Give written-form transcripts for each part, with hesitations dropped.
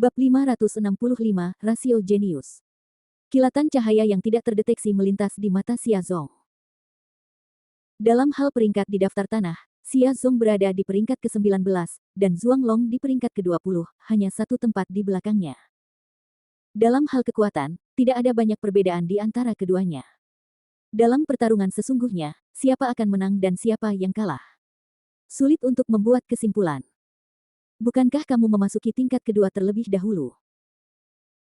Bab 565, Rasio Jenius. Kilatan cahaya yang tidak terdeteksi melintas di mata Xia Zong. Dalam hal peringkat di daftar tanah, Xia Zong berada di peringkat ke-19, dan Zhuang Long di peringkat ke-20, hanya satu tempat di belakangnya. Dalam hal kekuatan, tidak ada banyak perbedaan di antara keduanya. Dalam pertarungan sesungguhnya, siapa akan menang dan siapa yang kalah? Sulit untuk membuat kesimpulan. Bukankah kamu memasuki tingkat kedua terlebih dahulu?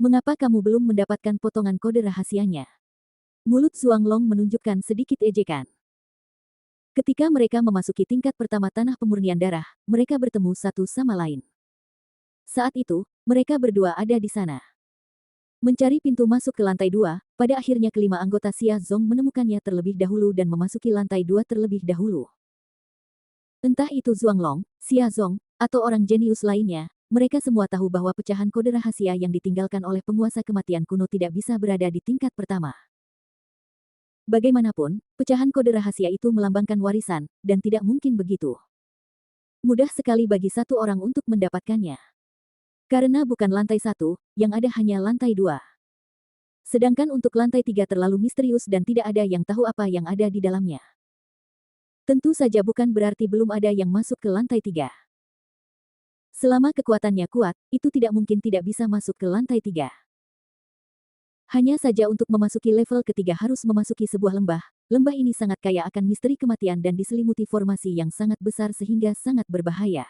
Mengapa kamu belum mendapatkan potongan kode rahasianya? Mulut Zhuang Long menunjukkan sedikit ejekan. Ketika mereka memasuki tingkat pertama tanah pemurnian darah, mereka bertemu satu sama lain. Saat itu, mereka berdua ada di sana. Mencari pintu masuk ke lantai 2, pada akhirnya kelima anggota Xia Zong menemukannya terlebih dahulu dan memasuki lantai 2 terlebih dahulu. Entah itu Zhuang Long, Xia Zong, atau orang jenius lainnya, mereka semua tahu bahwa pecahan kode rahasia yang ditinggalkan oleh penguasa kematian kuno tidak bisa berada di tingkat pertama. Bagaimanapun, pecahan kode rahasia itu melambangkan warisan, dan tidak mungkin begitu mudah sekali bagi satu orang untuk mendapatkannya. Karena bukan lantai 1, yang ada hanya lantai 2. Sedangkan untuk lantai 3 terlalu misterius dan tidak ada yang tahu apa yang ada di dalamnya. Tentu saja bukan berarti belum ada yang masuk ke lantai 3. Selama kekuatannya kuat, itu tidak mungkin tidak bisa masuk ke lantai 3. Hanya saja untuk memasuki level ketiga harus memasuki sebuah lembah. Lembah ini sangat kaya akan misteri kematian dan diselimuti formasi yang sangat besar sehingga sangat berbahaya.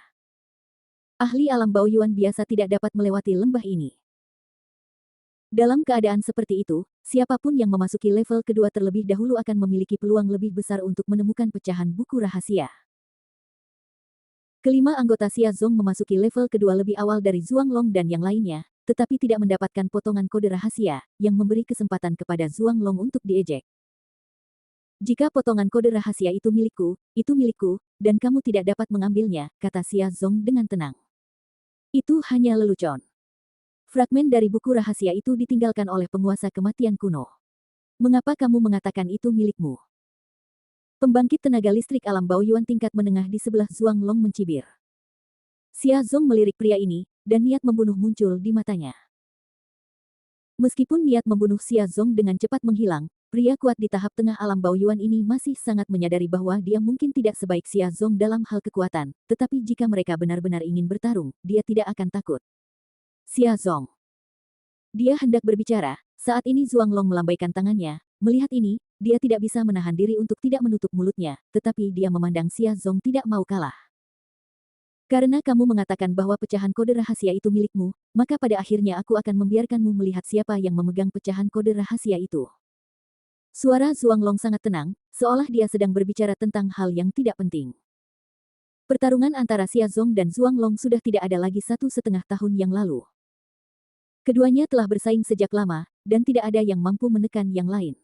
Ahli alam Baoyuan biasa tidak dapat melewati lembah ini. Dalam keadaan seperti itu, siapapun yang memasuki level kedua terlebih dahulu akan memiliki peluang lebih besar untuk menemukan pecahan buku rahasia. Kelima anggota Xia Zong memasuki level kedua lebih awal dari Zhuang Long dan yang lainnya, tetapi tidak mendapatkan potongan kode rahasia, yang memberi kesempatan kepada Zhuang Long untuk diejek. Jika potongan kode rahasia itu milikku, dan kamu tidak dapat mengambilnya, kata Xia Zong dengan tenang. Itu hanya lelucon. Fragmen dari buku rahasia itu ditinggalkan oleh penguasa kematian kuno. Mengapa kamu mengatakan itu milikmu? Pembangkit tenaga listrik alam Baoyuan tingkat menengah di sebelah Zhuang Long mencibir. Xia Zong melirik pria ini, dan niat membunuh muncul di matanya. Meskipun niat membunuh Xia Zong dengan cepat menghilang, pria kuat di tahap tengah alam Baoyuan ini masih sangat menyadari bahwa dia mungkin tidak sebaik Xia Zong dalam hal kekuatan, tetapi jika mereka benar-benar ingin bertarung, dia tidak akan takut. Xia Zong. Dia hendak berbicara, saat ini Zhuang Long melambaikan tangannya. Melihat ini, dia tidak bisa menahan diri untuk tidak menutup mulutnya, tetapi dia memandang Xia Zong tidak mau kalah. Karena kamu mengatakan bahwa pecahan kode rahasia itu milikmu, maka pada akhirnya aku akan membiarkanmu melihat siapa yang memegang pecahan kode rahasia itu. Suara Zhuang Long sangat tenang, seolah dia sedang berbicara tentang hal yang tidak penting. Pertarungan antara Xia Zong dan Zhuang Long sudah tidak ada lagi 1,5 tahun yang lalu. Keduanya telah bersaing sejak lama, dan tidak ada yang mampu menekan yang lain.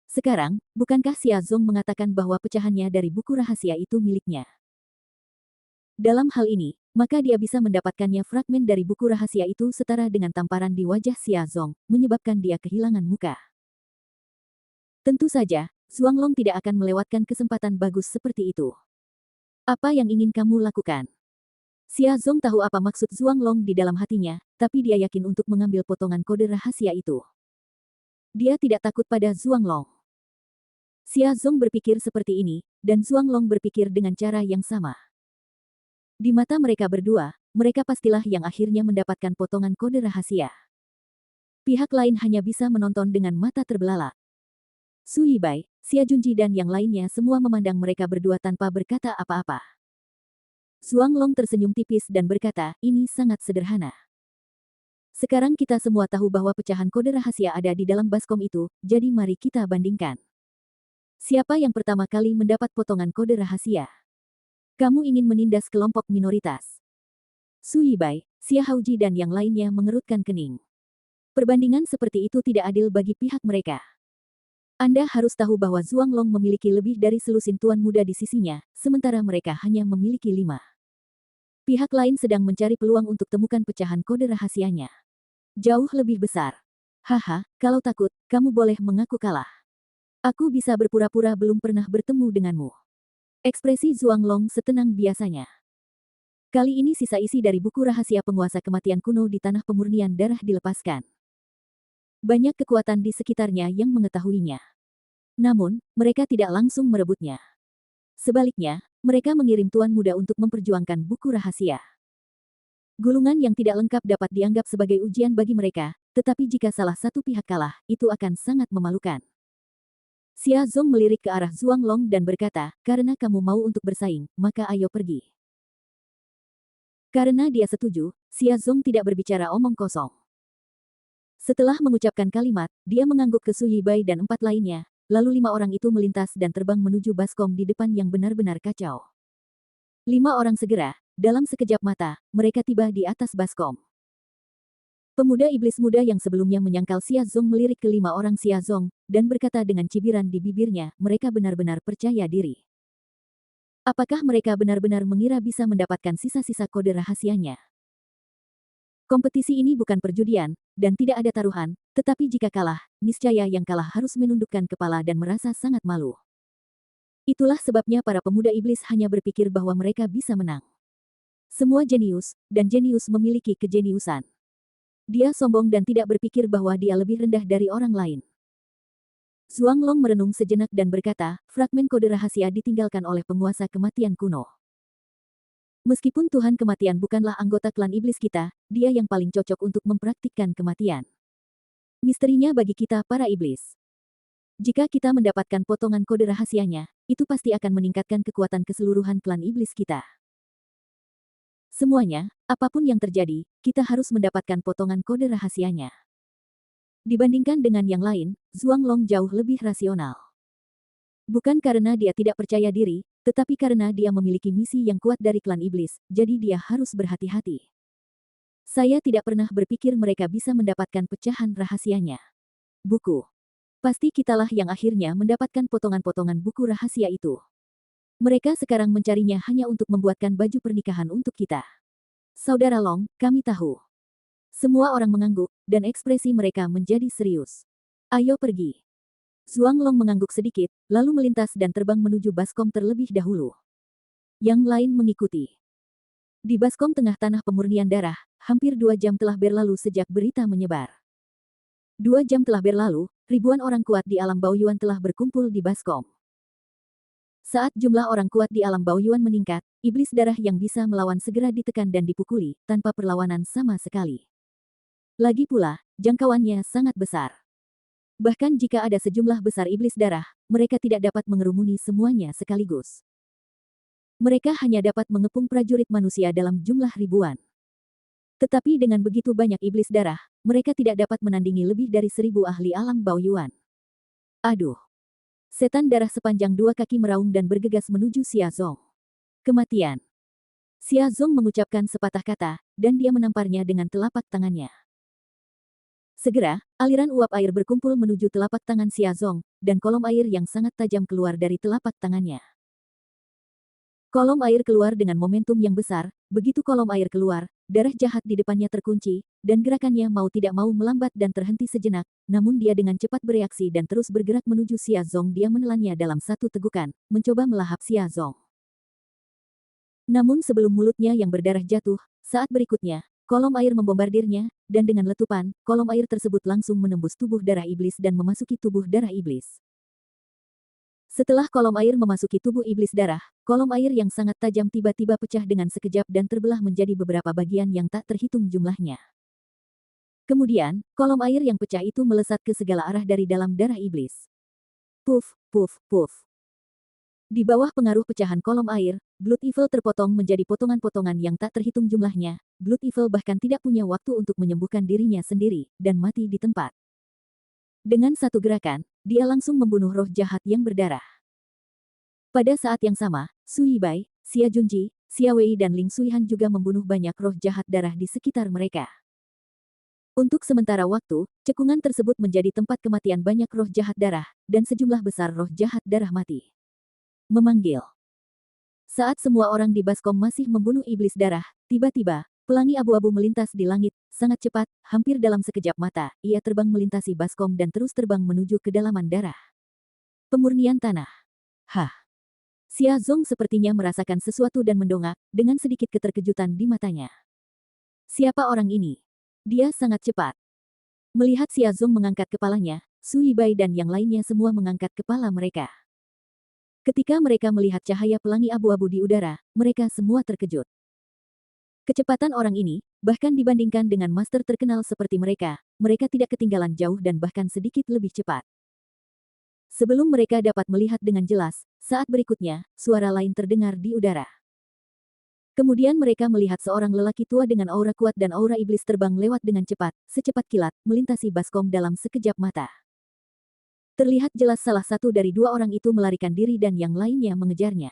Sekarang, bukankah Xia Zong mengatakan bahwa pecahannya dari buku rahasia itu miliknya? Dalam hal ini, maka dia bisa mendapatkannya fragmen dari buku rahasia itu setara dengan tamparan di wajah Xia Zong, menyebabkan dia kehilangan muka. Tentu saja, Zhuang Long tidak akan melewatkan kesempatan bagus seperti itu. Apa yang ingin kamu lakukan? Xia Zong tahu apa maksud Zhuang Long di dalam hatinya, tapi dia yakin untuk mengambil potongan kode rahasia itu. Dia tidak takut pada Zhuang Long. Xia Zong berpikir seperti ini, dan Zhuang Long berpikir dengan cara yang sama. Di mata mereka berdua, mereka pastilah yang akhirnya mendapatkan potongan kode rahasia. Pihak lain hanya bisa menonton dengan mata terbelalak. Su Yibai, Xia Junji dan yang lainnya semua memandang mereka berdua tanpa berkata apa-apa. Zhuang Long tersenyum tipis dan berkata, ini sangat sederhana. Sekarang kita semua tahu bahwa pecahan kode rahasia ada di dalam baskom itu, jadi mari kita bandingkan. Siapa yang pertama kali mendapat potongan kode rahasia? Kamu ingin menindas kelompok minoritas. Su Yibai, Xia Haoji dan yang lainnya mengerutkan kening. Perbandingan seperti itu tidak adil bagi pihak mereka. Anda harus tahu bahwa Zhuang Long memiliki lebih dari selusin tuan muda di sisinya, sementara mereka hanya memiliki 5. Pihak lain sedang mencari peluang untuk temukan pecahan kode rahasianya. Jauh lebih besar. Haha, kalau takut, kamu boleh mengaku kalah. Aku bisa berpura-pura belum pernah bertemu denganmu. Ekspresi Zhuang Long setenang biasanya. Kali ini sisa isi dari buku rahasia penguasa kematian kuno di tanah pemurnian darah dilepaskan. Banyak kekuatan di sekitarnya yang mengetahuinya. Namun, mereka tidak langsung merebutnya. Sebaliknya, mereka mengirim tuan muda untuk memperjuangkan buku rahasia. Gulungan yang tidak lengkap dapat dianggap sebagai ujian bagi mereka, tetapi jika salah satu pihak kalah, itu akan sangat memalukan. Xia Zong melirik ke arah Zhuang Long dan berkata, karena kamu mau untuk bersaing, maka ayo pergi. Karena dia setuju, Xia Zong tidak berbicara omong kosong. Setelah mengucapkan kalimat, dia mengangguk ke Su Yibai dan 4 lainnya, lalu 5 orang itu melintas dan terbang menuju baskom di depan yang benar-benar kacau. 5 orang segera, dalam sekejap mata, mereka tiba di atas baskom. Pemuda iblis muda yang sebelumnya menyangkal Xia Zong melirik ke 5 orang Xia Zong, dan berkata dengan cibiran di bibirnya, mereka benar-benar percaya diri. Apakah mereka benar-benar mengira bisa mendapatkan sisa-sisa kode rahasianya? Kompetisi ini bukan perjudian, dan tidak ada taruhan, tetapi jika kalah, niscaya yang kalah harus menundukkan kepala dan merasa sangat malu. Itulah sebabnya para pemuda iblis hanya berpikir bahwa mereka bisa menang. Semua jenius, dan jenius memiliki kejeniusan. Dia sombong dan tidak berpikir bahwa dia lebih rendah dari orang lain. Zhuang Long merenung sejenak dan berkata, fragmen kode rahasia ditinggalkan oleh penguasa kematian kuno. Meskipun Tuhan kematian bukanlah anggota klan iblis kita, dia yang paling cocok untuk mempraktikkan kematian. Misterinya bagi kita para iblis. Jika kita mendapatkan potongan kode rahasianya, itu pasti akan meningkatkan kekuatan keseluruhan klan iblis kita. Semuanya, apapun yang terjadi, kita harus mendapatkan potongan kode rahasianya. Dibandingkan dengan yang lain, Zhuang Long jauh lebih rasional. Bukan karena dia tidak percaya diri, tetapi karena dia memiliki misi yang kuat dari klan iblis, jadi dia harus berhati-hati. Saya tidak pernah berpikir mereka bisa mendapatkan pecahan rahasianya. Buku. Pasti kitalah yang akhirnya mendapatkan potongan-potongan buku rahasia itu. Mereka sekarang mencarinya hanya untuk membuatkan baju pernikahan untuk kita. Saudara Long, kami tahu. Semua orang mengangguk, dan ekspresi mereka menjadi serius. Ayo pergi. Zhuang Long mengangguk sedikit, lalu melintas dan terbang menuju baskom terlebih dahulu. Yang lain mengikuti. Di baskom tengah tanah pemurnian darah, hampir 2 jam telah berlalu sejak berita menyebar. 2 jam telah berlalu, ribuan orang kuat di alam Baoyuan telah berkumpul di baskom. Saat jumlah orang kuat di alam Baoyuan meningkat, iblis darah yang bisa melawan segera ditekan dan dipukuli, tanpa perlawanan sama sekali. Lagi pula, jangkauannya sangat besar. Bahkan jika ada sejumlah besar iblis darah, mereka tidak dapat mengerumuni semuanya sekaligus. Mereka hanya dapat mengepung prajurit manusia dalam jumlah ribuan. Tetapi dengan begitu banyak iblis darah, mereka tidak dapat menandingi lebih dari 1000 ahli alam Baoyuan. Aduh! Setan darah sepanjang 2 kaki meraung dan bergegas menuju Xia Zong. Kematian. Xia Zong mengucapkan sepatah kata, dan dia menamparnya dengan telapak tangannya. Segera, aliran uap air berkumpul menuju telapak tangan Xia Zong, dan kolom air yang sangat tajam keluar dari telapak tangannya. Kolom air keluar dengan momentum yang besar, begitu kolom air keluar, darah jahat di depannya terkunci, dan gerakannya mau tidak mau melambat dan terhenti sejenak, namun dia dengan cepat bereaksi dan terus bergerak menuju Xia Zong. Dia menelannya dalam satu tegukan, mencoba melahap Xia Zong. Namun sebelum mulutnya yang berdarah jatuh, saat berikutnya, kolom air membombardirnya, dan dengan letupan, kolom air tersebut langsung menembus tubuh darah iblis dan memasuki tubuh darah iblis. Setelah kolom air memasuki tubuh iblis darah, kolom air yang sangat tajam tiba-tiba pecah dengan sekejap dan terbelah menjadi beberapa bagian yang tak terhitung jumlahnya. Kemudian, kolom air yang pecah itu melesat ke segala arah dari dalam darah iblis. Puff, puff, puff. Di bawah pengaruh pecahan kolom air, Blood Evil terpotong menjadi potongan-potongan yang tak terhitung jumlahnya. Blood Evil bahkan tidak punya waktu untuk menyembuhkan dirinya sendiri, dan mati di tempat. Dengan satu gerakan, dia langsung membunuh roh jahat yang berdarah. Pada saat yang sama, Su Yibai, Xia Junji, Xia Wei dan Ling Suihan juga membunuh banyak roh jahat darah di sekitar mereka. Untuk sementara waktu, cekungan tersebut menjadi tempat kematian banyak roh jahat darah, dan sejumlah besar roh jahat darah mati. Memanggil. Saat semua orang di baskom masih membunuh iblis darah, tiba-tiba, pelangi abu-abu melintas di langit, sangat cepat, hampir dalam sekejap mata, ia terbang melintasi baskom dan terus terbang menuju kedalaman darah. Pemurnian tanah. Hah! Xia Zong sepertinya merasakan sesuatu dan mendongak, dengan sedikit keterkejutan di matanya. Siapa orang ini? Dia sangat cepat. Melihat Xia Zong mengangkat kepalanya, Su Yibai dan yang lainnya semua mengangkat kepala mereka. Ketika mereka melihat cahaya pelangi abu-abu di udara, mereka semua terkejut. Kecepatan orang ini, bahkan dibandingkan dengan master terkenal seperti mereka tidak ketinggalan jauh dan bahkan sedikit lebih cepat. Sebelum mereka dapat melihat dengan jelas, saat berikutnya, suara lain terdengar di udara. Kemudian mereka melihat seorang lelaki tua dengan aura kuat dan aura iblis terbang lewat dengan cepat, secepat kilat, melintasi baskom dalam sekejap mata. Terlihat jelas salah satu dari dua orang itu melarikan diri dan yang lainnya mengejarnya.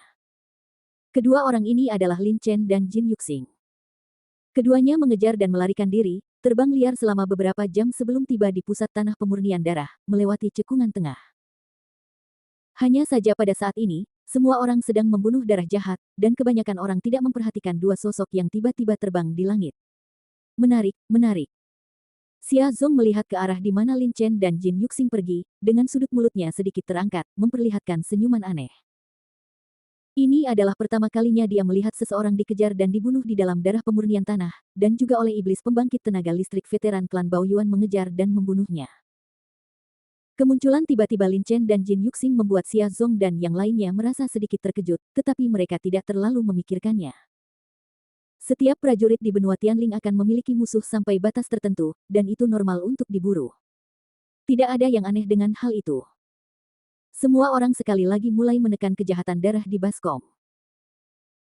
Kedua orang ini adalah Lin Chen dan Jin Yuxing. Keduanya mengejar dan melarikan diri, terbang liar selama beberapa jam sebelum tiba di pusat tanah pemurnian darah, melewati cekungan tengah. Hanya saja pada saat ini, semua orang sedang membunuh darah jahat, dan kebanyakan orang tidak memperhatikan dua sosok yang tiba-tiba terbang di langit. Menarik, menarik. Xia Zong melihat ke arah di mana Lin Chen dan Jin Yuxing pergi, dengan sudut mulutnya sedikit terangkat, memperlihatkan senyuman aneh. Ini adalah pertama kalinya dia melihat seseorang dikejar dan dibunuh di dalam darah pemurnian tanah, dan juga oleh iblis pembangkit tenaga listrik veteran klan Baoyuan mengejar dan membunuhnya. Kemunculan tiba-tiba Lin Chen dan Jin Yuxing membuat Xia Zong dan yang lainnya merasa sedikit terkejut, tetapi mereka tidak terlalu memikirkannya. Setiap prajurit di benua Tianling akan memiliki musuh sampai batas tertentu, dan itu normal untuk diburu. Tidak ada yang aneh dengan hal itu. Semua orang sekali lagi mulai menekan kejahatan darah di baskom.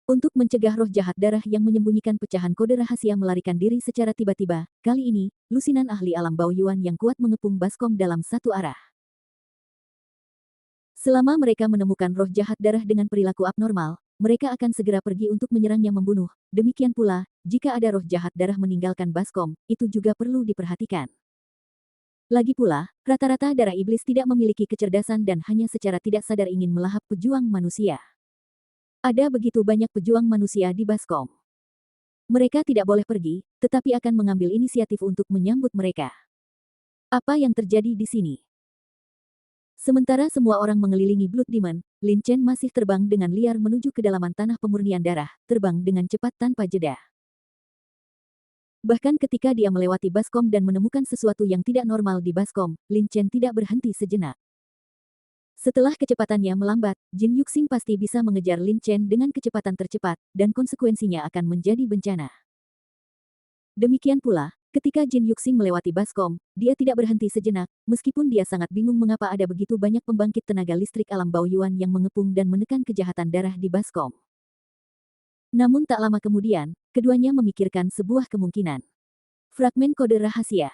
Untuk mencegah roh jahat darah yang menyembunyikan pecahan kode rahasia melarikan diri secara tiba-tiba, kali ini, lusinan ahli alam Baoyuan yang kuat mengepung baskom dalam satu arah. Selama mereka menemukan roh jahat darah dengan perilaku abnormal, mereka akan segera pergi untuk menyerangnya membunuh. Demikian pula, jika ada roh jahat darah meninggalkan baskom, itu juga perlu diperhatikan. Lagi pula, rata-rata darah iblis tidak memiliki kecerdasan dan hanya secara tidak sadar ingin melahap pejuang manusia. Ada begitu banyak pejuang manusia di baskom. Mereka tidak boleh pergi, tetapi akan mengambil inisiatif untuk menyambut mereka. Apa yang terjadi di sini? Sementara semua orang mengelilingi Blood Demon, Lin Chen masih terbang dengan liar menuju kedalaman tanah pemurnian darah, terbang dengan cepat tanpa jeda. Bahkan ketika dia melewati baskom dan menemukan sesuatu yang tidak normal di baskom, Lin Chen tidak berhenti sejenak. Setelah kecepatannya melambat, Jin Yuxing pasti bisa mengejar Lin Chen dengan kecepatan tercepat, dan konsekuensinya akan menjadi bencana. Demikian pula, ketika Jin Yuxing melewati baskom, dia tidak berhenti sejenak, meskipun dia sangat bingung mengapa ada begitu banyak pembangkit tenaga listrik alam Baoyuan yang mengepung dan menekan kejahatan darah di baskom. Namun tak lama kemudian, keduanya memikirkan sebuah kemungkinan. Fragmen kode rahasia.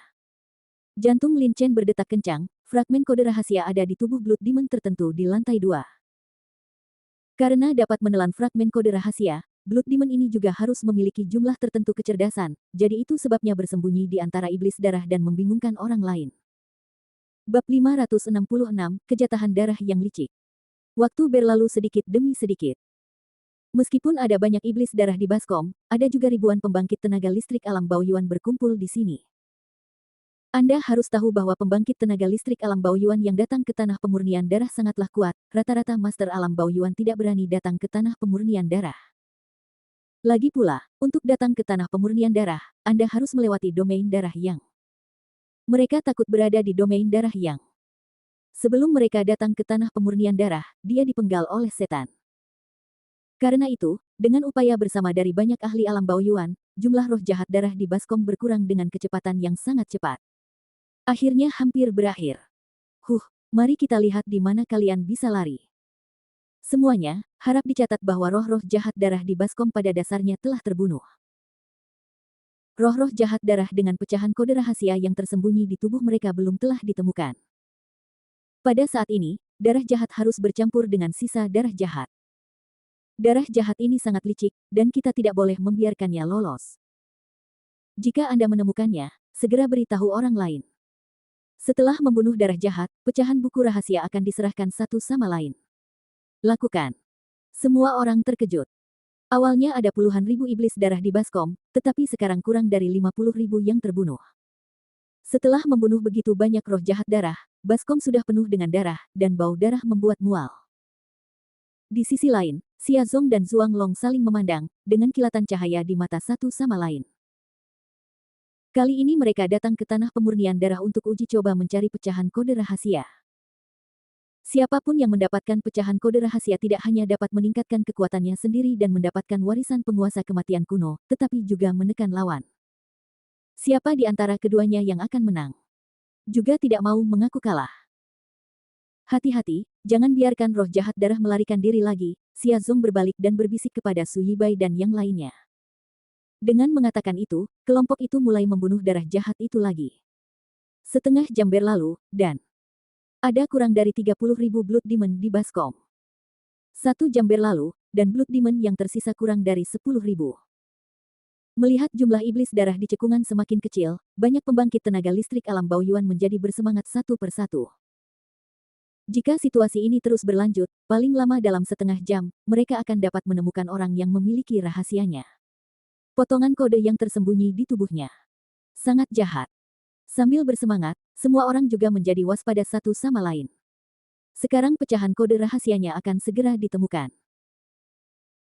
Jantung Lin Chen berdetak kencang, fragmen kode rahasia ada di tubuh Blood Demon tertentu di lantai 2. Karena dapat menelan fragmen kode rahasia, Blood Demon ini juga harus memiliki jumlah tertentu kecerdasan, jadi itu sebabnya bersembunyi di antara iblis darah dan membingungkan orang lain. Bab 566, Kejatahan Darah yang Licik. Waktu berlalu sedikit demi sedikit. Meskipun ada banyak iblis darah di baskom, ada juga ribuan pembangkit tenaga listrik alam Baoyuan berkumpul di sini. Anda harus tahu bahwa pembangkit tenaga listrik alam Baoyuan yang datang ke tanah pemurnian darah sangatlah kuat, rata-rata master alam Baoyuan tidak berani datang ke tanah pemurnian darah. Lagi pula, untuk datang ke tanah pemurnian darah, Anda harus melewati domain darah yang. Mereka takut berada di domain darah yang. Sebelum mereka datang ke tanah pemurnian darah, dia dipenggal oleh setan. Karena itu, dengan upaya bersama dari banyak ahli alam Baoyuan, jumlah roh jahat darah di baskom berkurang dengan kecepatan yang sangat cepat. Akhirnya hampir berakhir. Mari kita lihat di mana kalian bisa lari. Semuanya, harap dicatat bahwa roh-roh jahat darah di baskom pada dasarnya telah terbunuh. Roh-roh jahat darah dengan pecahan kode rahasia yang tersembunyi di tubuh mereka belum telah ditemukan. Pada saat ini, darah jahat harus bercampur dengan sisa darah jahat. Darah jahat ini sangat licik, dan kita tidak boleh membiarkannya lolos. Jika Anda menemukannya, segera beritahu orang lain. Setelah membunuh darah jahat, pecahan buku rahasia akan diserahkan satu sama lain. Lakukan. Semua orang terkejut. Awalnya ada puluhan ribu iblis darah di baskom, tetapi sekarang kurang dari 50 ribu yang terbunuh. Setelah membunuh begitu banyak roh jahat darah, baskom sudah penuh dengan darah, dan bau darah membuat mual. Di sisi lain, Xia Zong dan Zhuang Long saling memandang, dengan kilatan cahaya di mata satu sama lain. Kali ini mereka datang ke tanah pemurnian darah untuk uji coba mencari pecahan kode rahasia. Siapapun yang mendapatkan pecahan kode rahasia tidak hanya dapat meningkatkan kekuatannya sendiri dan mendapatkan warisan penguasa kematian kuno, tetapi juga menekan lawan. Siapa di antara keduanya yang akan menang? Juga tidak mau mengaku kalah. Hati-hati, jangan biarkan roh jahat darah melarikan diri lagi, Xia Zong berbalik dan berbisik kepada Su Yibai dan yang lainnya. Dengan mengatakan itu, kelompok itu mulai membunuh darah jahat itu lagi. Setengah jam berlalu, dan ada kurang dari 30.000 Blood Demon di Baskom. 1 jam berlalu, dan Blood Demon yang tersisa kurang dari 10.000. Melihat jumlah iblis darah di cekungan semakin kecil, banyak pembangkit tenaga listrik alam Baoyuan menjadi bersemangat satu persatu. Jika situasi ini terus berlanjut, paling lama dalam setengah jam, mereka akan dapat menemukan orang yang memiliki rahasianya. Potongan kode yang tersembunyi di tubuhnya. Sangat jahat. Sambil bersemangat, semua orang juga menjadi waspada satu sama lain. Sekarang pecahan kode rahasianya akan segera ditemukan.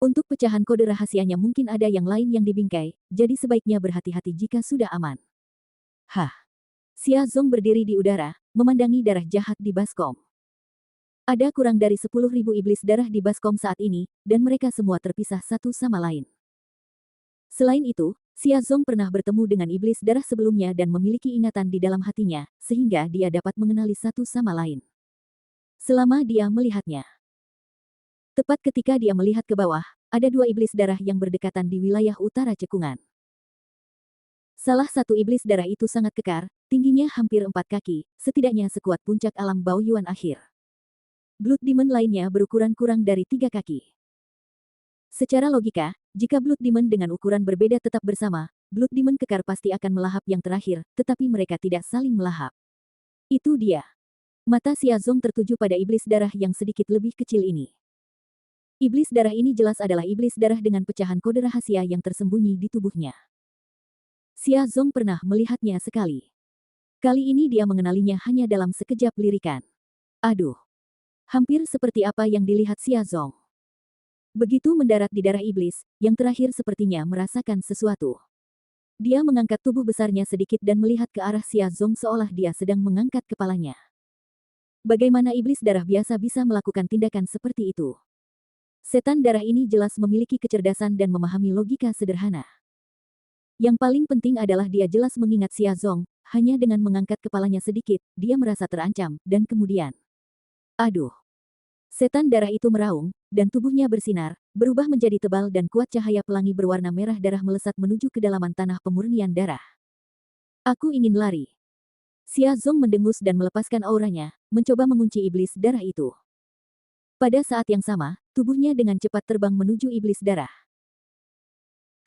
Untuk pecahan kode rahasianya mungkin ada yang lain yang dibingkai, jadi sebaiknya berhati-hati jika sudah aman. Hah. Xia Zong berdiri di udara, memandangi darah jahat di Baskom. Ada kurang dari 10.000 iblis darah di Baskom saat ini, dan mereka semua terpisah satu sama lain. Selain itu, Xia Zong pernah bertemu dengan iblis darah sebelumnya dan memiliki ingatan di dalam hatinya, sehingga dia dapat mengenali satu sama lain. Selama dia melihatnya. Tepat ketika dia melihat ke bawah, ada 2 iblis darah yang berdekatan di wilayah utara cekungan. Salah satu iblis darah itu sangat kekar, tingginya hampir 4 kaki, setidaknya sekuat puncak alam Baoyuan akhir. Blood Demon lainnya berukuran kurang dari 3 kaki. Secara logika, jika Blood Demon dengan ukuran berbeda tetap bersama, Blood Demon kekar pasti akan melahap yang terakhir, tetapi mereka tidak saling melahap. Itu dia. Mata Xia Zong tertuju pada iblis darah yang sedikit lebih kecil ini. Iblis darah ini jelas adalah iblis darah dengan pecahan kode rahasia yang tersembunyi di tubuhnya. Xia Zong pernah melihatnya sekali. Kali ini dia mengenalinya hanya dalam sekejap lirikan. Aduh. Hampir seperti apa yang dilihat Xia Zong. Begitu mendarat di darah iblis, yang terakhir sepertinya merasakan sesuatu. Dia mengangkat tubuh besarnya sedikit dan melihat ke arah Xia Zong seolah dia sedang mengangkat kepalanya. Bagaimana iblis darah biasa bisa melakukan tindakan seperti itu? Setan darah ini jelas memiliki kecerdasan dan memahami logika sederhana. Yang paling penting adalah dia jelas mengingat Xia Zong, hanya dengan mengangkat kepalanya sedikit, dia merasa terancam, dan kemudian. Aduh. Setan darah itu meraung, dan tubuhnya bersinar, berubah menjadi tebal dan kuat cahaya pelangi berwarna merah darah melesat menuju kedalaman tanah pemurnian darah. Aku ingin lari. Xia Zong mendengus dan melepaskan auranya, mencoba mengunci iblis darah itu. Pada saat yang sama, tubuhnya dengan cepat terbang menuju iblis darah.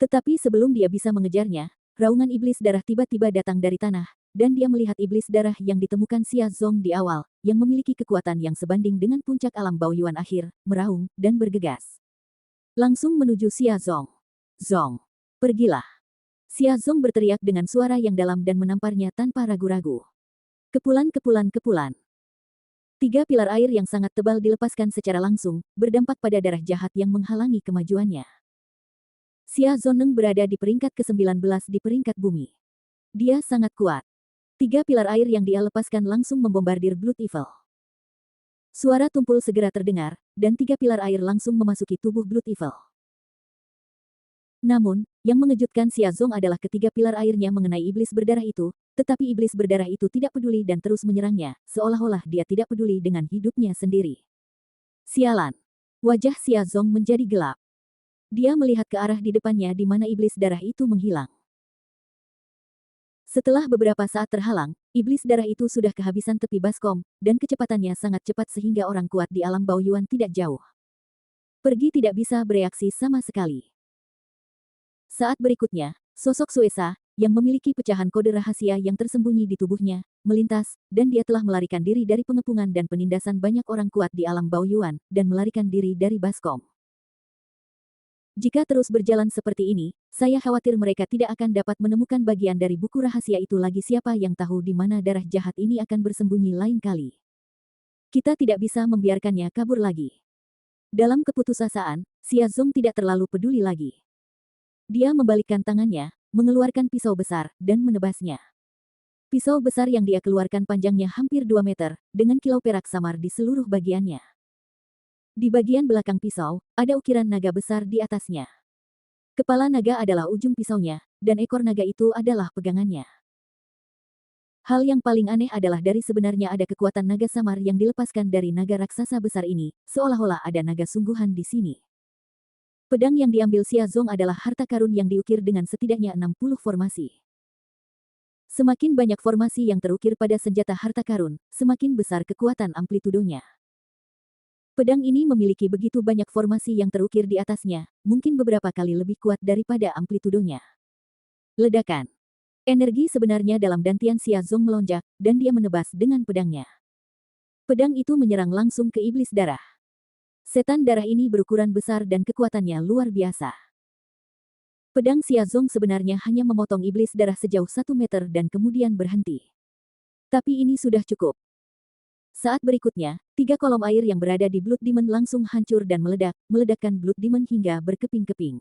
Tetapi sebelum dia bisa mengejarnya, raungan iblis darah tiba-tiba datang dari tanah, dan dia melihat iblis darah yang ditemukan Xia Zong di awal, yang memiliki kekuatan yang sebanding dengan puncak alam Baoyuan akhir, meraung, dan bergegas. Langsung menuju Xia Zong. Zong. Pergilah. Xia Zong berteriak dengan suara yang dalam dan menamparnya tanpa ragu-ragu. Kepulan-kepulan-kepulan. 3 pilar air yang sangat tebal dilepaskan secara langsung, berdampak pada darah jahat yang menghalangi kemajuannya. Xia Zoneng berada di peringkat ke-19 di peringkat bumi. Dia sangat kuat. 3 pilar air yang dia lepaskan langsung membombardir Blood Evil. Suara tumpul segera terdengar, dan 3 pilar air langsung memasuki tubuh Blood Evil. Namun, yang mengejutkan Xia Zong adalah ketiga pilar airnya mengenai iblis berdarah itu, tetapi iblis berdarah itu tidak peduli dan terus menyerangnya, seolah-olah dia tidak peduli dengan hidupnya sendiri. Sialan. Wajah Xia Zong menjadi gelap. Dia melihat ke arah di depannya di mana iblis darah itu menghilang. Setelah beberapa saat terhalang, iblis darah itu sudah kehabisan tepi baskom, dan kecepatannya sangat cepat sehingga orang kuat di alam Baoyuan tidak jauh. Pergi tidak bisa bereaksi sama sekali. Saat berikutnya, sosok Suesa, yang memiliki pecahan kode rahasia yang tersembunyi di tubuhnya, melintas, dan dia telah melarikan diri dari pengepungan dan penindasan banyak orang kuat di alam Baoyuan, dan melarikan diri dari baskom. Jika terus berjalan seperti ini, saya khawatir mereka tidak akan dapat menemukan bagian dari buku rahasia itu lagi. Siapa yang tahu di mana darah jahat ini akan bersembunyi lain kali. Kita tidak bisa membiarkannya kabur lagi. Dalam keputusasaan, Xia Zong tidak terlalu peduli lagi. Dia membalikkan tangannya, mengeluarkan pisau besar, dan menebasnya. Pisau besar yang dia keluarkan panjangnya hampir 2 meter, dengan kilau perak samar di seluruh bagiannya. Di bagian belakang pisau, ada ukiran naga besar di atasnya. Kepala naga adalah ujung pisaunya, dan ekor naga itu adalah pegangannya. Hal yang paling aneh adalah dari sebenarnya ada kekuatan naga samar yang dilepaskan dari naga raksasa besar ini, seolah-olah ada naga sungguhan di sini. Pedang yang diambil Xia Zong adalah harta karun yang diukir dengan setidaknya 60 formasi. Semakin banyak formasi yang terukir pada senjata harta karun, semakin besar kekuatan amplitudonya. Pedang ini memiliki begitu banyak formasi yang terukir di atasnya, mungkin beberapa kali lebih kuat daripada amplitudonya. Ledakan. Energi sebenarnya dalam dantian Xia Zong melonjak, dan dia menebas dengan pedangnya. Pedang itu menyerang langsung ke iblis darah. Setan darah ini berukuran besar dan kekuatannya luar biasa. Pedang Xia Zong sebenarnya hanya memotong iblis darah sejauh 1 meter dan kemudian berhenti. Tapi ini sudah cukup. Saat berikutnya, 3 kolom air yang berada di Blood Demon langsung hancur dan meledakkan Blood Demon hingga berkeping-keping.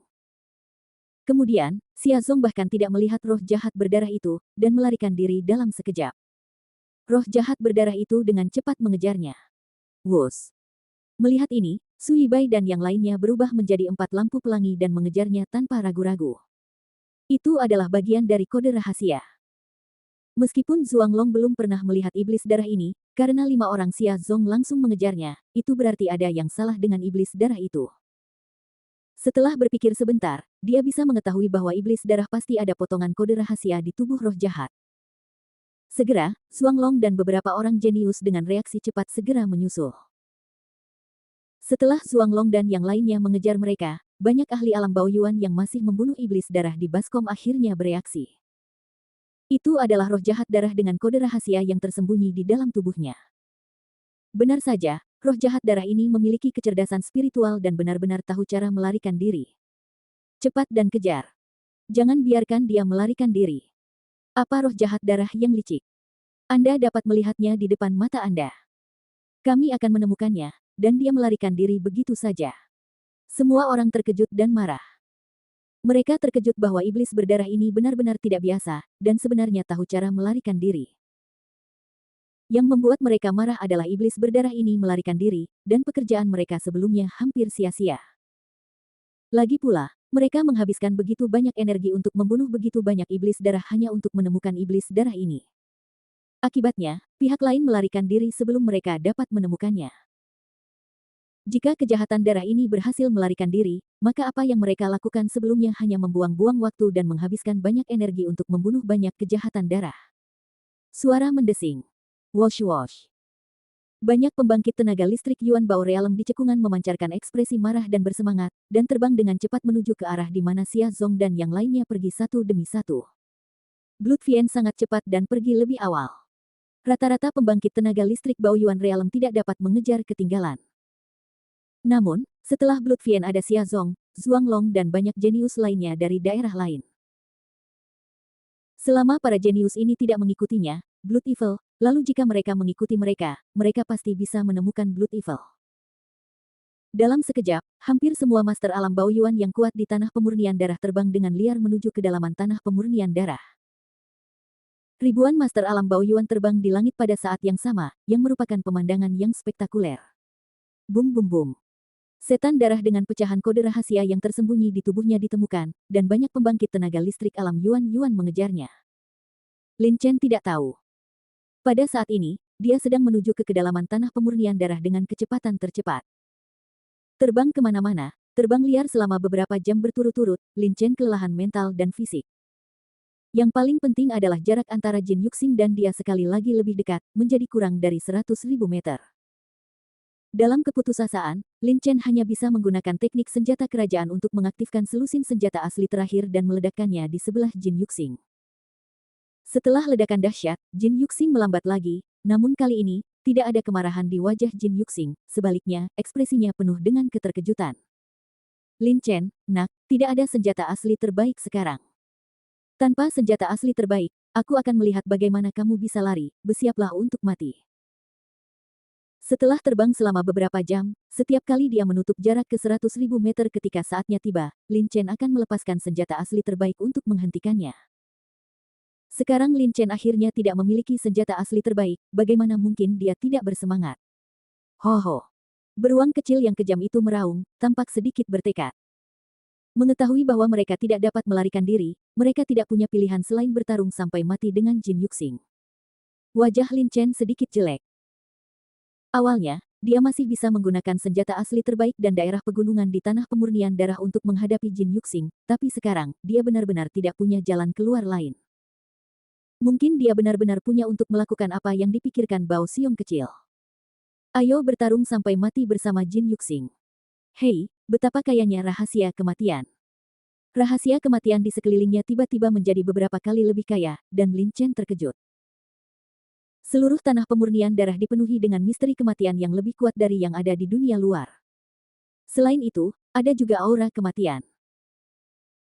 Kemudian, Xia Zong bahkan tidak melihat roh jahat berdarah itu, dan melarikan diri dalam sekejap. Roh jahat berdarah itu dengan cepat mengejarnya. Wus! Melihat ini, Su Yibai dan yang lainnya berubah menjadi 4 lampu pelangi dan mengejarnya tanpa ragu-ragu. Itu adalah bagian dari kode rahasia. Meskipun Zhuang Long belum pernah melihat iblis darah ini, karena 5 orang Xia Zong langsung mengejarnya, itu berarti ada yang salah dengan iblis darah itu. Setelah berpikir sebentar, dia bisa mengetahui bahwa iblis darah pasti ada potongan kode rahasia di tubuh roh jahat. Segera, Zhuang Long dan beberapa orang jenius dengan reaksi cepat segera menyusul. Setelah Zhuang Long dan yang lainnya mengejar mereka, banyak ahli alam Baoyuan yang masih membunuh iblis darah di Baskom akhirnya bereaksi. Itu adalah roh jahat darah dengan kode rahasia yang tersembunyi di dalam tubuhnya. Benar saja, roh jahat darah ini memiliki kecerdasan spiritual dan benar-benar tahu cara melarikan diri. Cepat dan kejar. Jangan biarkan dia melarikan diri. Apa roh jahat darah yang licik? Anda dapat melihatnya di depan mata Anda. Kami akan menemukannya, dan dia melarikan diri begitu saja. Semua orang terkejut dan marah. Mereka terkejut bahwa iblis berdarah ini benar-benar tidak biasa, dan sebenarnya tahu cara melarikan diri. Yang membuat mereka marah adalah iblis berdarah ini melarikan diri, dan pekerjaan mereka sebelumnya hampir sia-sia. Lagi pula, mereka menghabiskan begitu banyak energi untuk membunuh begitu banyak iblis darah hanya untuk menemukan iblis darah ini. Akibatnya, pihak lain melarikan diri sebelum mereka dapat menemukannya. Jika kejahatan darah ini berhasil melarikan diri, maka apa yang mereka lakukan sebelumnya hanya membuang-buang waktu dan menghabiskan banyak energi untuk membunuh banyak kejahatan darah. Suara mendesing. Wosh-wosh. Banyak pembangkit tenaga listrik Yuan Bao Realm di cekungan memancarkan ekspresi marah dan bersemangat, dan terbang dengan cepat menuju ke arah di mana Xia Zong dan yang lainnya pergi satu demi satu. Blood Fiend sangat cepat dan pergi lebih awal. Rata-rata pembangkit tenaga listrik Baoyuan Realm tidak dapat mengejar ketinggalan. Namun, setelah Blood Fiend ada Xia Zong, Zhuang Long dan banyak jenius lainnya dari daerah lain. Selama para jenius ini tidak mengikutinya, Blood Evil, lalu jika mereka mengikuti mereka, mereka pasti bisa menemukan Blood Evil. Dalam sekejap, hampir semua master alam Baoyuan yang kuat di tanah pemurnian darah terbang dengan liar menuju kedalaman tanah pemurnian darah. Ribuan master alam Baoyuan terbang di langit pada saat yang sama, yang merupakan pemandangan yang spektakuler. Bum bum bum. Setan darah dengan pecahan kode rahasia yang tersembunyi di tubuhnya ditemukan, dan banyak pembangkit tenaga listrik alam Yuan mengejarnya. Lin Chen tidak tahu. Pada saat ini, dia sedang menuju ke kedalaman tanah pemurnian darah dengan kecepatan tercepat. Terbang kemana-mana, terbang liar selama beberapa jam berturut-turut, Lin Chen kelelahan mental dan fisik. Yang paling penting adalah jarak antara Jin Yuxing dan dia sekali lagi lebih dekat, menjadi kurang dari 100.000 meter. Dalam keputusasaan, Lin Chen hanya bisa menggunakan teknik senjata kerajaan untuk mengaktifkan selusin senjata asli terakhir dan meledakkannya di sebelah Jin Yuxing. Setelah ledakan dahsyat, Jin Yuxing melambat lagi, namun kali ini, tidak ada kemarahan di wajah Jin Yuxing, sebaliknya, ekspresinya penuh dengan keterkejutan. Lin Chen, nak, tidak ada senjata asli terbaik sekarang. Tanpa senjata asli terbaik, aku akan melihat bagaimana kamu bisa lari, bersiaplah untuk mati. Setelah terbang selama beberapa jam, setiap kali dia menutup jarak ke 100.000 meter ketika saatnya tiba, Lin Chen akan melepaskan senjata asli terbaik untuk menghentikannya. Sekarang Lin Chen akhirnya tidak memiliki senjata asli terbaik, bagaimana mungkin dia tidak bersemangat? Ho ho. Beruang kecil yang kejam itu meraung, tampak sedikit bertekad. Mengetahui bahwa mereka tidak dapat melarikan diri, mereka tidak punya pilihan selain bertarung sampai mati dengan Jin Yuxing. Wajah Lin Chen sedikit jelek. Awalnya, dia masih bisa menggunakan senjata asli terbaik dan daerah pegunungan di tanah pemurnian darah untuk menghadapi Jin Yuxing, tapi sekarang, dia benar-benar tidak punya jalan keluar lain. Mungkin dia benar-benar punya untuk melakukan apa yang dipikirkan Bao Xiong kecil. Ayo bertarung sampai mati bersama Jin Yuxing. Hei, betapa kayanya rahasia kematian. Rahasia kematian di sekelilingnya tiba-tiba menjadi beberapa kali lebih kaya, dan Lin Chen terkejut. Seluruh tanah pemurnian darah dipenuhi dengan misteri kematian yang lebih kuat dari yang ada di dunia luar. Selain itu, ada juga aura kematian.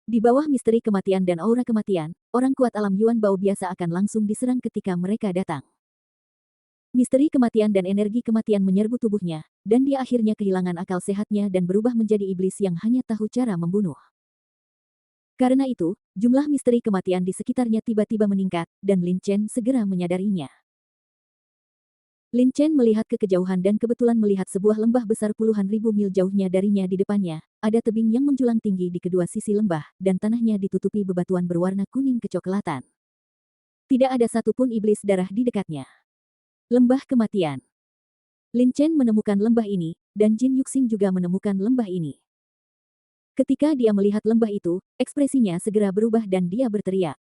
Di bawah misteri kematian dan aura kematian, orang kuat alam Yuan Bao biasa akan langsung diserang ketika mereka datang. Misteri kematian dan energi kematian menyerbu tubuhnya, dan dia akhirnya kehilangan akal sehatnya dan berubah menjadi iblis yang hanya tahu cara membunuh. Karena itu, jumlah misteri kematian di sekitarnya tiba-tiba meningkat, dan Lin Chen segera menyadarinya. Lin Chen melihat ke kejauhan dan kebetulan melihat sebuah lembah besar puluhan ribu mil jauhnya darinya di depannya. Ada tebing yang menjulang tinggi di kedua sisi lembah, dan tanahnya ditutupi bebatuan berwarna kuning kecoklatan. Tidak ada satupun iblis darah di dekatnya. Lembah kematian. Lin Chen menemukan lembah ini, dan Jin Yuxing juga menemukan lembah ini. Ketika dia melihat lembah itu, ekspresinya segera berubah dan dia berteriak.